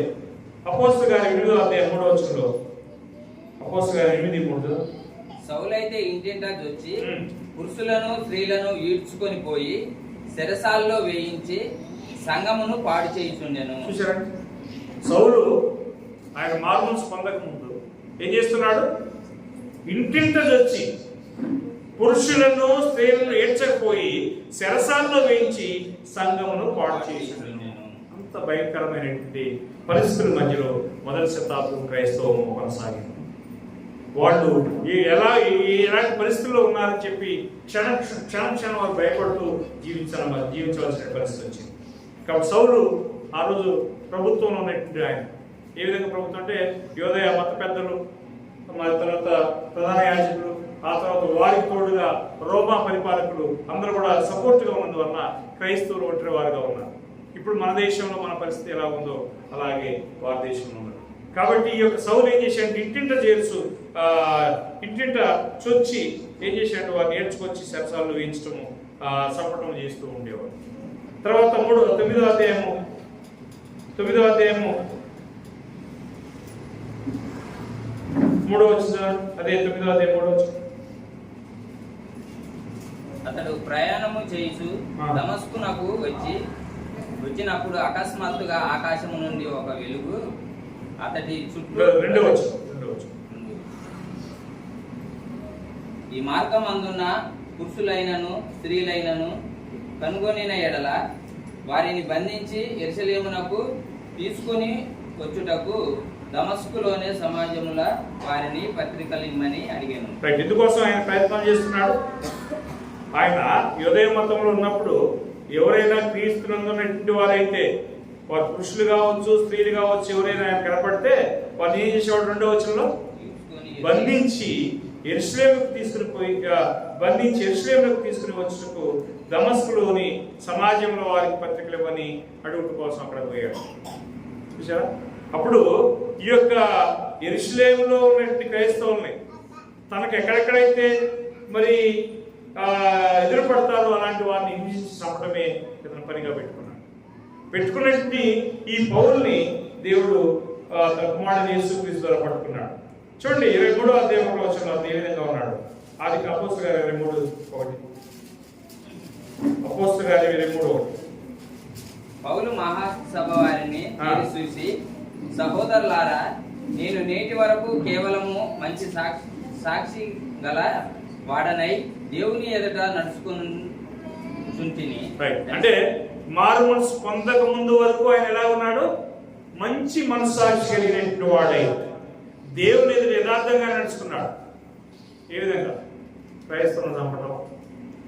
అపోస్తలుల కార్యం 8వ అధ్యాయం 3వ వచనంలో, అపోస్తలుల కార్యం 8:3. సౌలైతే ఇంటింటా వచ్చి పురుషులను స్త్రీలను ఈడ్చుకొని పోయి చెరసాల్లో వేయించి సంఘమును పాడు చేయుచుండెను. చూశారండి, సౌలు ఆయన మారుమనసు పొందక ముందు ఏం చేస్తున్నాడు? ఇంటింట వచ్చి పురుషులను స్త్రీలను ఏడ్చకపోయి చెరసాల్లో వేయించి సంఘమును పాడు చేయుచుండెను. అంత భయంకరమైనటువంటి పరిస్థితుల మధ్యలో మొదటి శతాబ్దం క్రైస్తవం కొనసాగింది. వాళ్ళు ఎలాంటి పరిస్థితుల్లో ఉన్నారని చెప్పి క్షణం వారు భయపడుతూ జీవించవలసిన పరిస్థితి వచ్చింది. కాబట్టి సౌలు ఆ రోజు ప్రభుత్వంలో ఉన్నటువంటి ఆయన ఏ విధంగా ప్రభుత్వం అంటే యోదయ మత పెద్దలు, మరి తర్వాత ప్రధాన యాజకులు, ఆ తర్వాత వారికి తోడుగా రోమా పరిపాలకులు అందరూ కూడా సపోర్ట్గా ఉన్నందువలన క్రైస్తవులు ఒంటరి వారుగా ఉన్నారు. ఇప్పుడు మన దేశంలో మన పరిస్థితి ఎలా ఉందో అలాగే వారి దేశంలో ఉన్నారు. కాబట్టి ఈ యొక్క సౌలు ఏం చేశాడు? ఇంటింట చొచ్చి ఏం చేశాడు? వారిని నేర్చుకొచ్చి శరసాల్లో వేయించడము, చంపటం చేస్తూ ఉండేవాడు. తర్వాత 9వ అధ్యాయము 3వ వచనం, అదే 9వ అధ్యాయం 3వ వచనం. అతడు ప్రయాణము చేయుచు దమస్కునకు వచ్చినప్పుడు అకస్మాత్తుగా ఆకాశము నుండి ఒక వెలుగు అతడి చుట్టూ. 2వ వచనం. ఈ మార్గం అందున్న పురుషులైనను స్త్రీలైనను కనుగొనిన ఎడల వారిని బంధించి యెరూషలేమునకు తీసుకొని వచ్చుటకు దమస్కులోనే సమాజముల వారిని పత్రికలిమ్మని అడిగాను. ఎందుకోసం ఆయన ప్రయత్నం చేస్తున్నాడు? ఆయన యోదయ మతంలో ఉన్నప్పుడు ఎవరైనా క్రీస్తునందున్నటువంటి వారైతే, వారు పురుషులు కావచ్చు స్త్రీలు కావచ్చు, ఎవరైనా ఆయన కనపడితే వారిని ఏం చేసేవాడు? 2వ వచనంలో బంధించి యెరూషలేముకు తీసుకుని వచ్చుటకు దమస్కులోని సమాజంలో వారికి పత్రికలు ఇవ్వని అడుగుట కోసం అక్కడ పోయాడు. చూసారా? అప్పుడు ఈ యొక్క యెరూషలేములో ఉన్నటువంటి క్రైస్తవుల్ని తనకు ఎక్కడెక్కడైతే మరి ఎదురుపడతారో అలాంటి వారిని హింసించి చంపడమే ఇతను పనిగా పెట్టుకున్నటువంటి ఈ పౌరుల్ని దేవుడు తన కుమారుడు యేసుక్రీస్తు ద్వారా పట్టుకున్నాడు. చూడండి 23వ అధ్యాయం 1వ వచనంలో ఏ విధంగా ఉన్నాడు? ఆది అపోస్తలుల కార్యం 23:1. అపోస్తలుల కార్యం 23:1. పౌలు మహాసభ వారిని చూసి, సహోదరులారా, నేను నేటి వరకు కేవలము మంచి సాక్షి గల వాడనై దేవుని ఎదుట నడుచుకుంటుని. అంటే మారు మనసు పొందక ముందు వరకు ఆయన ఎలా ఉన్నాడు? మంచి మనస్సాక్షి కలిగినటువంటి వాడై దేవుని ఎదుట యథార్థంగా నడుచుకున్నాడు. ఏ విధంగా? క్రైస్తవులను చంపడం,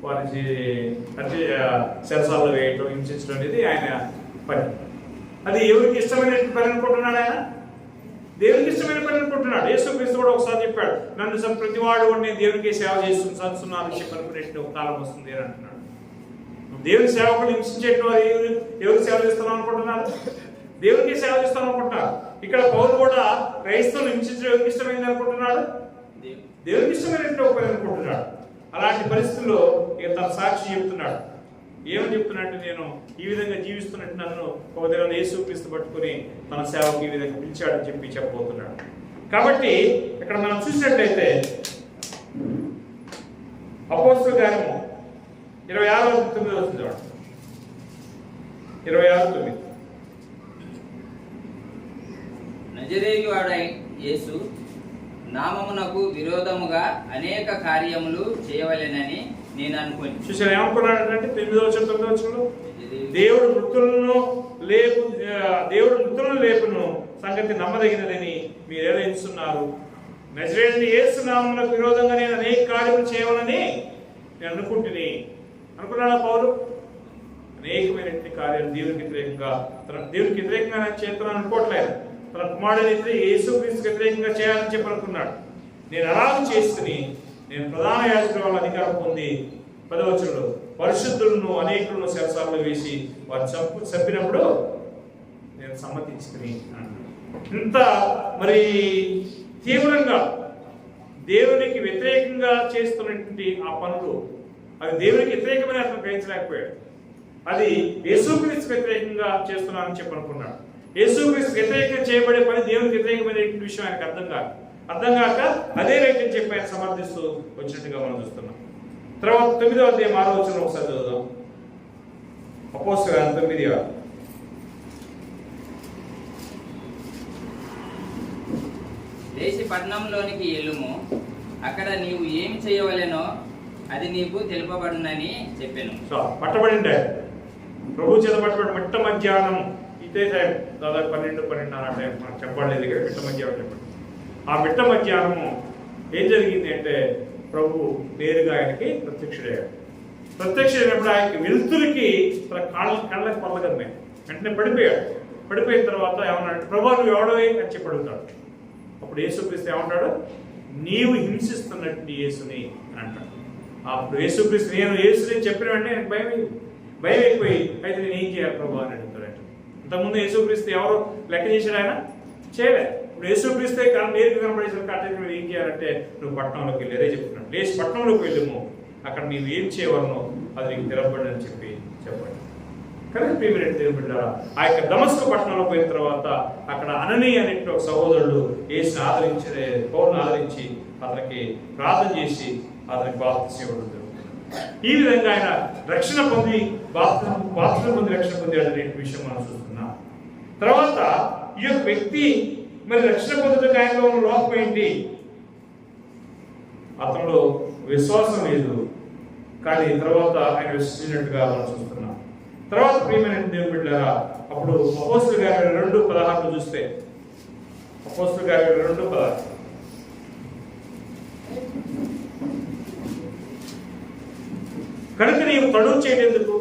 వారి శరసాల్లో వేయటం, హింసించడం అనేది ఆయన పని. అది ఎవరికి ఇష్టమైన పని అనుకుంటున్నాడు? ఆయన దేవునికి ఇష్టమైన పని అనుకుంటున్నాడు. యేసుక్రీస్తు కూడా ఒకసారి చెప్పాడు, నన్ను ప్రతివాడు నేను దేవునికి సేవ చేస్తున్నాను చెప్పి అనుకునేటువంటి ఒక కాలం వస్తుంది అని అంటున్నాడు. దేవుని సేవకులు హింసించేటువంటి వారు ఎవరికి సేవ చేస్తున్నాం అనుకుంటున్నారు? దేవునికి సేవ చేస్తాను అనుకుంటున్నారు. ఇక్కడ పౌలు కూడా క్రైస్తవులు హింసించడం ఎవరికి ఇష్టమైంది అనుకుంటున్నాడు? దేవునికి ఇష్టమైనటువంటి ఒక పని అనుకుంటున్నాడు. అలాంటి పరిస్థితుల్లో ఇక తన సాక్షి చెప్తున్నాడు. ఏమని చెప్తున్నట్టు? నేను ఈ విధంగా జీవిస్తున్నట్టు నన్ను ఒక దిన యేసుక్రీస్తు పట్టుకుని తన సేవకు ఈ విధంగా పిలిచాడని చెప్పి చెప్పబోతున్నాడు. కాబట్టి ఇక్కడ మనం చూసినట్లయితే అపోస్తలుల కార్యము 26:9 వస్తుంది. 26:9. నజరేయుడైన యేసు నామమునకు విరోధముగా అనేక కార్యములు చేయవలెనని నేను అనుకుని. చూసాను ఏమనుకున్నాడంటే 9వ వచనం 9వ వచనంలో దేవుడు మృతులను లేపును సంగతి నమ్మదగినదని మీరు ఎలా ఎంచుతున్నారు? నజరేయుడైన యేసు నామమునకు విరోధంగా నేను అనేక కార్యములు చేయవలని నేను అనుకున్నాడా పౌలు? అనేకమైనటువంటి కార్యాలు దేవునికి వ్యతిరేకంగా చేస్తున్నాను అనుకోవట్లేదు. తన కుమారుడైతే యేసుక్రీస్తుకు వ్యతిరేకంగా చేయాలని చెప్పి అనుకున్నాడు. నేను అలాగ చేసుకుని నేను ప్రధాన యాజకుల వాళ్ళ అధికారం పొంది 10వ వచనంలో పరిశుద్ధులను అనేకులను శరసాలలో వేసి వారు చంపినప్పుడు నేను సమ్మతించుకుని ఇంత మరి తీవ్రంగా దేవునికి వ్యతిరేకంగా చేస్తున్నటువంటి ఆ పనులు అది దేవునికి వ్యతిరేకమైన అతను గ్రహించలేకపోయాడు. అది యేసుక్రీస్తుకు వ్యతిరేకంగా చేస్తున్నానని చెప్పి అనుకున్నాడు. యేసుక్రీస్తుకు వ్యతిరేకంగా చేయబడే పని దేవునికి వ్యతిరేకమైనటువంటి విషయం ఆయనకు అర్థం కాక అదే రైట్ చెప్పి ఆయన సమర్థిస్తూ వచ్చినట్టుగా మనం చూస్తున్నాం. తర్వాత 9వ అధ్యాయం 6వ వచనం ఒకసారి చదువుదాం. అపోస్తలుల 9:6. లేచి పట్టణంలోనికి వెళ్ళుము, అక్కడ నీవు ఏమి చేయవలెనో అది నీకు తెలుపబడునని చెప్పాను. పట్టబడిండే ప్రభు చేత పట్టబడి మిట్ట మధ్యాహ్నం ఇదే టైం, దాదాపు 12:30 టైం మనకు చెప్పలేదు కదా. మిట్ట మధ్యాహ్నం చెప్పండి. ఆ మిట్ట మధ్యాహ్నము ఏం జరిగింది అంటే ప్రభు నేరుగా ఆయనకి ప్రత్యక్షుడయ్యాడు. ప్రత్యక్షమైనప్పుడు ఆయనకి వెలుతురికి తన కళ్ళకి పళ్ళగన్నాయి. వెంటనే పడిపోయిన తర్వాత ఏమన్నాడు? ప్రభు నువ్వు ఎవడవే అని చెప్పి అడుగుతాడు. అప్పుడు యేసుక్రీస్తు ఏమంటాడు? నీవు హింసిస్తున్నట్టు యేసుని అని అంటాడు. అప్పుడు యేసుక్రీస్తు నేను యేసుని చెప్పిన వెంటనే ఆయనకు భయం అయిపోయి అయితే నేను ఏం చేయాలి ప్రభు అని అడుగుతాడు. ఇంతకుముందు యేసుక్రీస్తు ఎవరు లెక్క చేశాడు? ఆయన చేయలేదు. ఇప్పుడు యేసుక్రీస్తే నేరుగా కనబడేసరికి అట్లా నువ్వు ఏం చేయాలంటే నువ్వు పట్టణంలోకి వెళ్ళి అదే చెప్తున్నాడు. లేచి పట్టణంలోకి వెళ్ళము, అక్కడ నీవు ఏం చేయవలనో అది నీకు తెరపడి అని చెప్పండి. కానీ ప్రియమైన దేవుని బిడ్డలారా, ఆ యొక్క దమస్కు పట్టణంలో పోయిన తర్వాత అక్కడ అననీ అనేటువంటి ఒక సహోదరుడు యేసుని పౌలుని ఆదరించి అతనికి ప్రార్థన చేసి అతనికి బాప్తిసం ఇవ్వడం జరుగుతుంది. ఈ విధంగా ఆయన రక్షణ పొంది బాప్తిసం పొంది రక్షణ పొందాడు అనే విషయం మనం చూస్తున్నాం. తర్వాత ఈ యొక్క వ్యక్తి మరి రక్షణ పొందుటకు ఆయనలో ఉన్న లోపం ఏంటి? అతనిలో విశ్వాసం లేదు, కానీ తర్వాత ఆయన విశ్వసించినట్టుగా మనం చూస్తున్నాం. తర్వాత ప్రియమైన దేవుని బిడ్డలారా, అప్పుడు అపోస్తలుల కార్యాలు 2:16 చూస్తే, అపోస్తలుల కార్యాలు 2:16 కనుక నీవు తడువు చేయటెందుకు?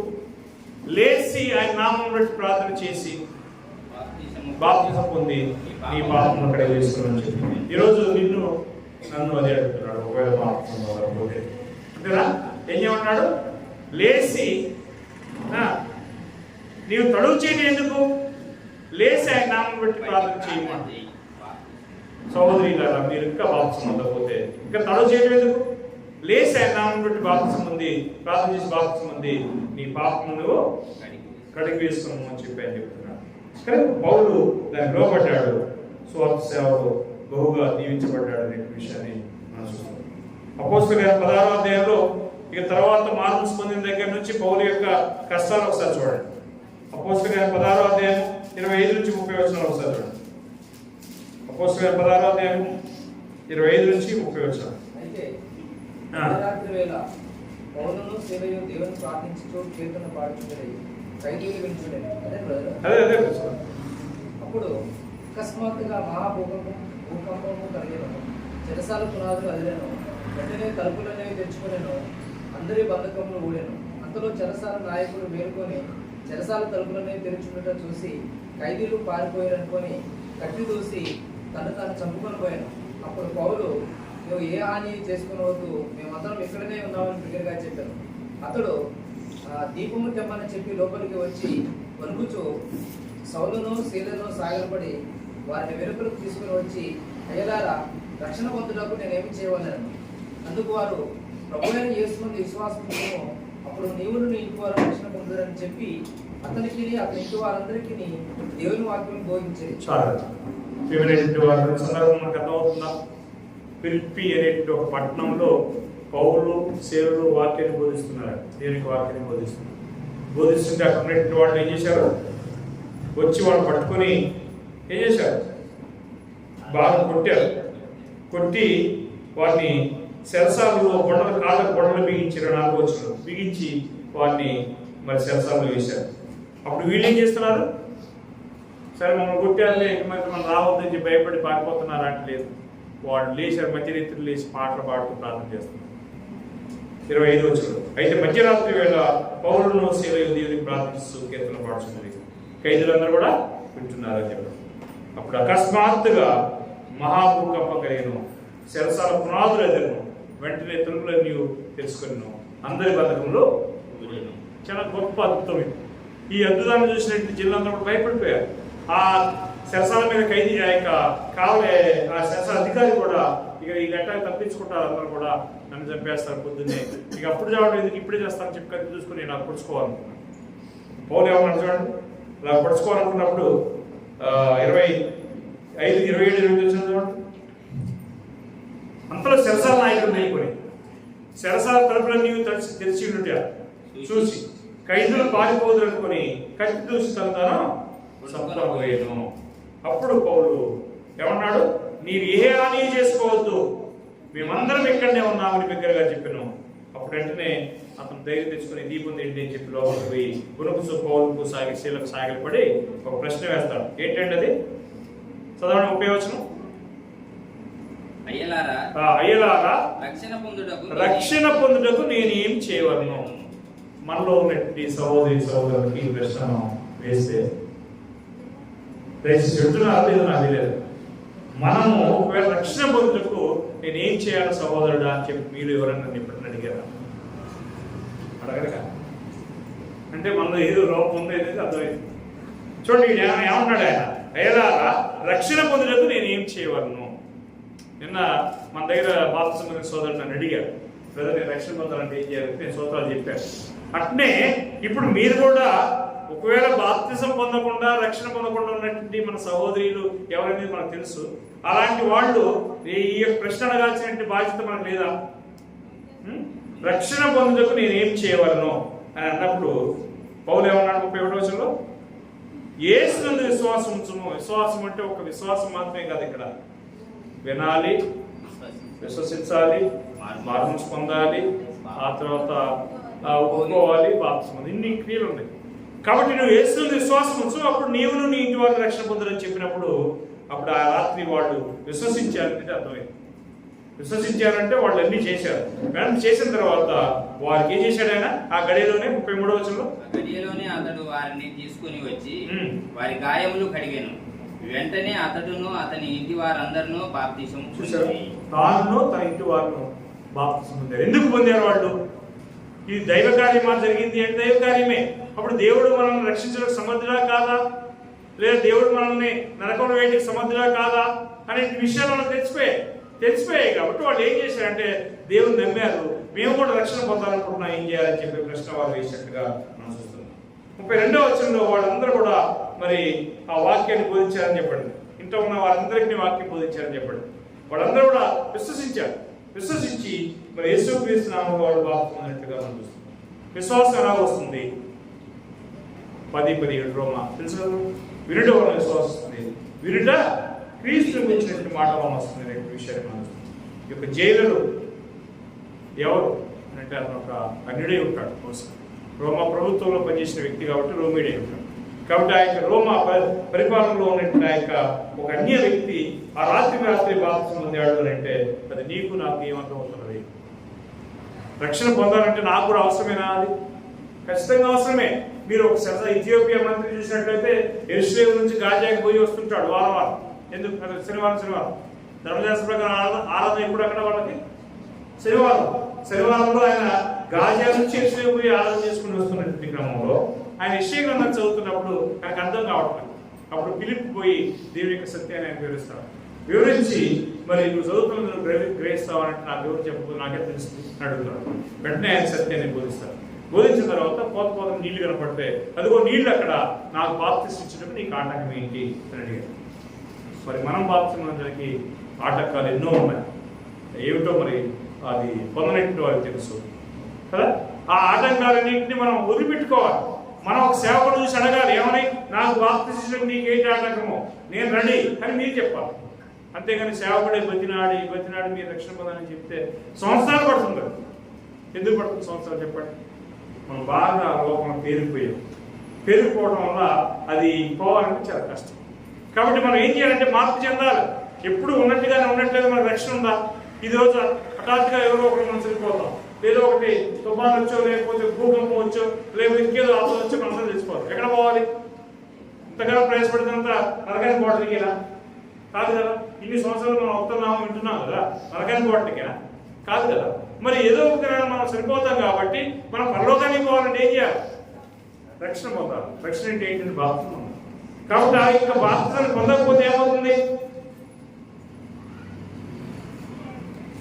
లేచి ఆయన నామం బట్టి ప్రార్థన చేసి బాప్తిసం పొంది నీ పాపమును కడిగేసుకోమని చెప్పి ఈరోజు నన్ను అదే అడుగుతున్నాడు. ఒకవేళ బాప్తిసం పోతే అంతేనా? ఏం చేయమన్నాడు? లేచి నీవు తడువు చేయటం ఎందుకు? లేచి ఆయన నామం బట్టి ప్రార్థన చేయమని. సహోదరి గారు, మీరు ఇంకా బాప్తిసం అందకపోతే ఇంకా తడువు చేయటం ఎందుకు? లేచి ఆయన నామం బట్టి బాప్తిసం ఉంది, ప్రార్థన చేసి బాప్తిసం ఉంది, నీ పాపమును కడిగి వేసుకున్నాము అని చెప్పి ఆయన చెప్తున్నాడు. కానీ పౌలు దానికి లోపడ్డాడు, స్వార్థ సేవలో బహుగా దీవించబడ్డాడు అనే విషయాన్ని మనం చూస్తాం. అపోస్తలుల కార్యాలు 16వ అధ్యాయంలో ఇక తర్వాత మార్పు పొందిన దగ్గర నుంచి పౌలు యొక్క కష్టాలు ఒకసారి చూడండి. అపోస్తలుల కార్యాలు 16వ అధ్యాయం 25 నుంచి 30 వచనాలు ఒకసారి చూడండి. అపోస్తలుల కార్యాలు 16వ అధ్యాయం 25 నుంచి 30 వచనాలు. రాత్రి వేళ పౌలును సేవయు దేవుని ప్రార్థించుచు కీర్తన పాడుచుండెను, ఖైదీలు వింటుండెను. అదే అప్పుడు అకస్మాత్తుగా భూకంపము కలిగెను, చెరసాల పునాదులు అదిరెను, వెంటనే తలుపులనేవి తెచ్చుకొనెను, అందరి బంధకములు ఊడెను. అంతలో చెరసాల నాయకుడు మేలుకొని చెరసాల తలుపులనేవి తెరుచుండట చూసి ఖైదీలు పారిపోయారనుకొని కట్టి దూసి తాను చంపుకొని పోయాను. అప్పుడు పౌలు, నువ్వు ఏ హాని చేసుకునవద్దు, మేమందరం ఇక్కడనే ఉన్నామని బిగ్గరగా చెప్పాను. అతడు దీపము తెమ్మని చెప్పి లోపలికి వచ్చి వణుకుచు సౌలును సీలను సాగలపడి వారిని వెలుపలకు తీసుకుని వచ్చి, అయ్యలారా, రక్షణ పొందుటకు నేనేమి చేయవలను? అందుకు వారు, ప్రభువైన యేసునందు విశ్వాసం ఉంచుము, అప్పుడు నీవును నీ ఇంటి వారు రక్షణ పొందుతారని చెప్పి అతనికి అతని ఇంటి వారందరికీ దేవుని వాక్యం బోధించేది. ఫిలిప్పీ అనేటువంటి ఒక పట్టణంలో పౌలు సేవలు వాక్యాన్ని బోధిస్తున్నారు. దేవునికి వాక్యాన్ని బోధిస్తుంటే అక్కడ ఉన్నటువంటి వాళ్ళు ఏం చేశారు? వచ్చి వాళ్ళు పట్టుకొని ఏం చేశారు? బాగా కొట్టి వారిని సెరసాలలో కాళ్ళకు బిగించారు. 4 వచనాలు బిగించి వారిని మరి సెరసాలలో వేశారు. అప్పుడు వీళ్ళు ఏం చేస్తున్నారు? సరే మమ్మల్ని కొట్టారులే, మరి మనం రావద్దని చెప్పి భయపడి పారిపోతున్నారు అంటే లేదు. వాడు లేచారు, మధ్యరాత్రి లేచి పాటలు పాడుతూ ప్రార్థన చేస్తున్నారు. 25 వచనం. అయితే మధ్యరాత్రి వేళ పౌలును శీలయు దేవునికి ప్రార్థిస్తూ కీర్తన పాడుతున్నది, ఖైదీలందరూ కూడా వింటున్నారని చెప్పారు. అప్పుడు అకస్మాత్తుగా మహాభూకంపం కలిగిన, శరసాల పునాదులు ఎదురును, వెంటనే తలుపులన్నీ తెలుసుకున్నాను, అందరి బతకంలో చాలా గొప్ప అద్భుతం ఇది. ఈ అద్భుతాన్ని చూసినట్టు జిల్లాలో కూడా భయపడిపోయారు. ఆ శరసాల మీద ఖైదీ ఆ యొక్క కావలే ఆ శరసాల అధికారి కూడా ఇక ఈ గట్టాగా తప్పించుకుంటారు, అందరూ కూడా నన్ను చంపేస్తారు పొద్దున్నే, ఇక అప్పుడు చావడం ఎందుకు ఇప్పుడే చేస్తాను చెప్పి కత్తి చూసుకుని నాకు పొడుచుకోవాలనుకున్నాను. పౌలు ఏమన్నా చూడండి, ఇలా పొడుచుకోవాలనుకున్నప్పుడు 25-27 చూడండి, అంతలో శరసాల నాయకుడు నైకొని శరసాల తలుపులన్నీ తెరిచి ఉంటే చూసి ఖైదీలు పారిపోదు అనుకుని కత్తి దూసి తనను చంపబోయేను. అప్పుడు పౌలు ఏమన్నాడు, నీవు ఏ హాని చేసుకోవద్దు, మేమందరం ఇక్కడనే ఉన్నామని బిగ్గరగా చెప్పాను. అప్పుడు వెంటనే అతను ధైర్యం తెచ్చుకుని దీపం ఏంటి అని చెప్పి లోపలికి పోయి గుణపుసు పౌలుకు శీలకు సాగిలపడి ఒక ప్రశ్న వేస్తాడు. ఏంటంటే అది చదవడం ఉపయోగం. అయ్యలారా రక్షణ పొందుటకు నేను ఏం చేయవలను? మనలో ఉన్నటువంటి సహోదరులకి ఈ ప్రశ్న వేస్తే చెప్తున్నారు లేదు నాకు తెలియదు. మనము ఒకవేళ రక్షణ పొందుటకు నేను ఏం చేయాలి సహోదరుడా అని చెప్పి మీరు ఎవరన్నా ఎప్పుడన్నా అడిగారా? అడగక అంటే మనలో ఏదో లోపం ఉందో ఏదైతే అర్థమైంది. చూడండి ఏమన్నాడు ఆయన, అయ్యలారా రక్షణ పొందుటకు నేను ఏం చేయవలను? నిన్న మన దగ్గర బాప్తిసం సోదరుడు నన్ను అడిగారు, బ్రదర్ నేను రక్షణ పొందాలంటే ఏం చేయాలి? నేను సోదరాలు చెప్పాను. అట్నే ఇప్పుడు మీరు కూడా ఒకవేళ బాప్తిసం పొందకుండా రక్షణ పొందకుండా ఉన్నటువంటి మన సహోదరులు ఎవరైనా మనకు తెలుసు, అలాంటి వాళ్ళు ఈ యొక్క ప్రశ్న అడగాల్సిన బాధ్యత మనకు లేదా? రక్షణ పొందుటకు నేను ఏం చేయవలను అని అన్నప్పుడు పౌలు ఏమన్నాడు 31వ వచనంలో, యేసునందు విశ్వాసం ఉంచుము. విశ్వాసం అంటే ఒక విశ్వాసం మాత్రమే కాదు, ఇక్కడ వినాలి, విశ్వసించాలి, మార్పు పొందాలి, ఆ తర్వాత ఒప్పుకోవాలి, బాప్తిసం, ఇన్ని క్రియలు ఉన్నాయి. కాబట్టి నువ్వు యేసునందు విశ్వాసం ఉంచు, అప్పుడు నీవును నీ ఇంటి వారిని రక్షణ పొందాలని చెప్పినప్పుడు అప్పుడు ఆ రాత్రి వాళ్ళు విశ్వసించారంటే అర్థమైంది. విశ్వసించారంటే వాళ్ళు అన్ని చేశారు. కానీ చేసిన తర్వాత వారికి ఏం చేశాడు ఆయన? ఆ గడియలోనే 33వ వచనంలో, గడియలోనే అతడు వారిని తీసుకుని వచ్చి వారి గాయములు కడిగాను. వెంటనే అతడును అతని ఇంటి వారందరూ బాప్తిసం చూశారు. తాను తన ఇంటి వారిను బాప్తిసం పొందారు. ఎందుకు పొందారు వాళ్ళు? ఇది దైవ కార్యమా జరిగింది అంటే దైవ కార్యమే. అప్పుడు దేవుడు మనల్ని రక్షించడానికి సమర్థుడా కాదా, లేదా దేవుడు మనల్ని నరకంలో వేయడానికి సమర్థుడా కాదా అనే విషయాలు మనకు తెలిసిపోయాయి. కాబట్టి వాళ్ళు ఏం చేశారంటే దేవుని నమ్మారు, మేము కూడా రక్షణ పొందాలనుకుంటున్నాం, ఏం చేయాలని చెప్పి ప్రశ్న వాళ్ళు వేసినట్టుగా మనం చూస్తున్నాం. 32వ వచనంలో వాళ్ళందరూ కూడా మరి ఆ వాక్యాన్ని బోధించారని చెప్పండి. ఇంట్లో ఉన్న వారందరికీ వాక్యం బోధించారని చెప్పండి. వాళ్ళందరూ కూడా విశ్వసించి మరి యేసుక్రీస్తు నామములో వాళ్ళు బాప్తిసం పొందినట్టుగా మనం చూస్తున్నాం. విశ్వాసం ఎలా వస్తుంది? 10-17 రోమా తెలుసు కదా, వినుట వలన విశ్వాసం వస్తుంది, వినుట క్రీస్తు గురించినటువంటి మాట వలన వస్తుంది అనే విషయాన్ని మనం ఈ యొక్క జైలులో ఎవరు అంటే అతను ఒక అన్యుడై ఉంటాడు. రోమా ప్రభుత్వంలో పనిచేసిన వ్యక్తి కాబట్టి రోమిడై ఉంటాడు. కాబట్టి ఆ యొక్క రోమా పరిపాలనలో ఉన్నటువంటి ఆ యొక్క ఒక అన్య వ్యక్తి ఆ రాత్రి బాప్తిసం పొందాడు అని అంటే అది నీకు నాకు ఏమంతం అవుతున్నది? రక్షణ పొందాలంటే నాకు కూడా అవసరమేనా? అది ఖచ్చితంగా అవసరమే. మీరు ఒకసారి ఇథియోపియా మంత్రి చూసినట్లయితే యెరూషలేము నుంచి గాజాకి పోయి వస్తుంటాడు వారం. ఎందుకు? శనివారం ధర్మశాస్త్ర ప్రకారం ఆరాధన ఎప్పుడు అక్కడ వాళ్ళకి శనివారంలో ఆయన గాజా నుంచి యెరూషలేము పోయి ఆరాధన చేసుకుని వస్తున్నటువంటి క్రమంలో ఆయన యెషయా గ్రంథం చదువుతున్నప్పుడు ఆయనకు అర్థం కావట్లేదు. అప్పుడు ఫిలిప్ పోయి దేవుని యొక్క సత్యాన్ని ఆయన వివరించి మరి నువ్వు చదువుతున్న గ్రహిస్తావంటే నాకు ఎవరు చెప్పు, నాకే తెలుస్తుంది అడుగుతాడు. వెంటనే ఆయన సత్యాన్ని బోధిస్తాడు. బోధించిన తర్వాత పోత నీళ్లు కనపడితే అదిగో నీళ్లు అక్కడ నాకు బాప్తిసం ఇచ్చినప్పుడు నీకు ఆటంకం ఏంటి అని అడిగాడు. మరి మనం బాప్తిసం పొందడానికి ఆటంకాలు ఎన్నో ఉన్నాయి. ఏమిటో మరి అది పొందనట్టు వాళ్ళకి తెలుసు కదా. ఆ ఆటంకాలన్నింటినీ మనం వదిలిపెట్టుకోవాలి. మనం ఒక సేవకుడు చూసి అడగాలి, ఏమని నాకు బాప్తిసం ఇచ్చినప్పుడు నీకేంటి ఆటంకమో, నేను రెడీ అని మీరు చెప్పాలి. అంతేగాని సేవకుడే బతినాడి మీరు రక్షణ పొందాలని చెప్తే సంవత్సరాలు పడుతుంది. ఎందుకు పడుతుంది సంవత్సరాలు చెప్పండి? మనం బాగా లోపల పేరుకుపోవడం వల్ల అది పోవాలంటే చాలా కష్టం. కాబట్టి మనం ఏం చేయాలంటే మార్పు చెందాలి. ఎప్పుడు ఉన్నట్టుగానే ఉన్నట్లుగా మనకు రక్షణ ఉందా? ఇది రోజు హఠాత్తుగా ఎవరో ఒకరు మనం చనిపోతాం, ఏదో ఒకటి తుఫాన్ వచ్చో, లేకపోతే భూకంపం వచ్చో, లేకపోతే ఇంకేదో ఆపద వచ్చో మనం అందరూ తెలిసిపోతాం. ఎక్కడ పోవాలి? ఇంతగా ప్రయాసపడినంత నరకానికి పోవడానికేనా? కాదు కదా. ఇన్ని సంవత్సరాలు మనం అవుతున్నాము, వింటున్నాం కదా, నరకానికి పోవడానికేనా? కాదు కదా. మరి ఏదో ఒక మనం చనిపోతాం కాబట్టి మనం పరలోకానికి పోవాలంటే ఏం చేయాలి? రక్షణ పొందాలి. రక్షణ అంటే ఏంటంటే బాప్తిజం. కాబట్టి ఆ యొక్క బాప్తిజాన్ని పొందకపోతే ఏమవుతుంది?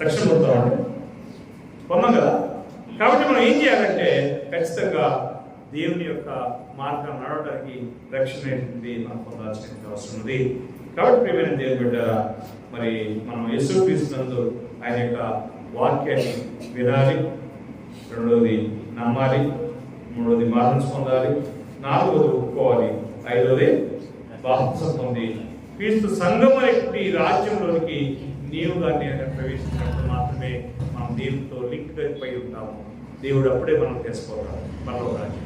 రక్షణ పొందాలంటే పొందాం కదా. కాబట్టి మనం ఏం చేయాలంటే ఖచ్చితంగా దేవుని యొక్క మార్గం నడవడానికి రక్షణ అనేది మనం పొందాల్సిన అవసరం ఉంది. కాబట్టి ప్రియమైన దేవుని బిడ్డలారా, మరి మనం యేసుక్రీస్తునందు ఆయన యొక్క వాక్యాన్ని వినాలి, రెండవది నమ్మాలి, మూడవది మార్గం పొందాలి, నాలుగవది ఒప్పుకోవాలి, ఐదవది బాప్తిసం పొంది క్రీస్తు సంఘం అనేటువంటి రాజ్యంలోనికి నీవు కానీ ప్రవేశించినప్పుడు మాత్రమే మనం దేవుడితో లింక్ అయిపోయి ఉంటాము. దేవుడు అప్పుడే మనం తెలుసుకోవాలి పరలోకాన్ని,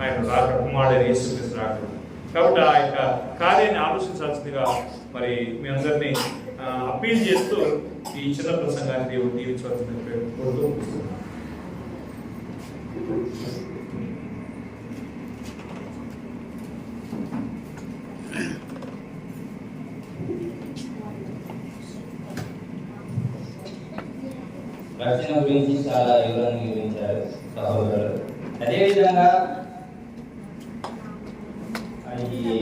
ఆయన రాక కుమారుడైన యేసుక్రీస్తు రాక. కాబట్టి ఆ యొక్క కార్యాన్ని ఆలోచించాల్సిందిగా మరి మీ అందరినీ అప్పీల్ చేస్తూ ఈ చిన్న ప్రసంగాన్ని దేవుడు దీవించవలసిందిగా కోరుతూ ముగిస్తున్నాను. రక్షణ గురించి చాలా వివరంగా వివరించారు సహోదరులు. అదేవిధంగా ఈ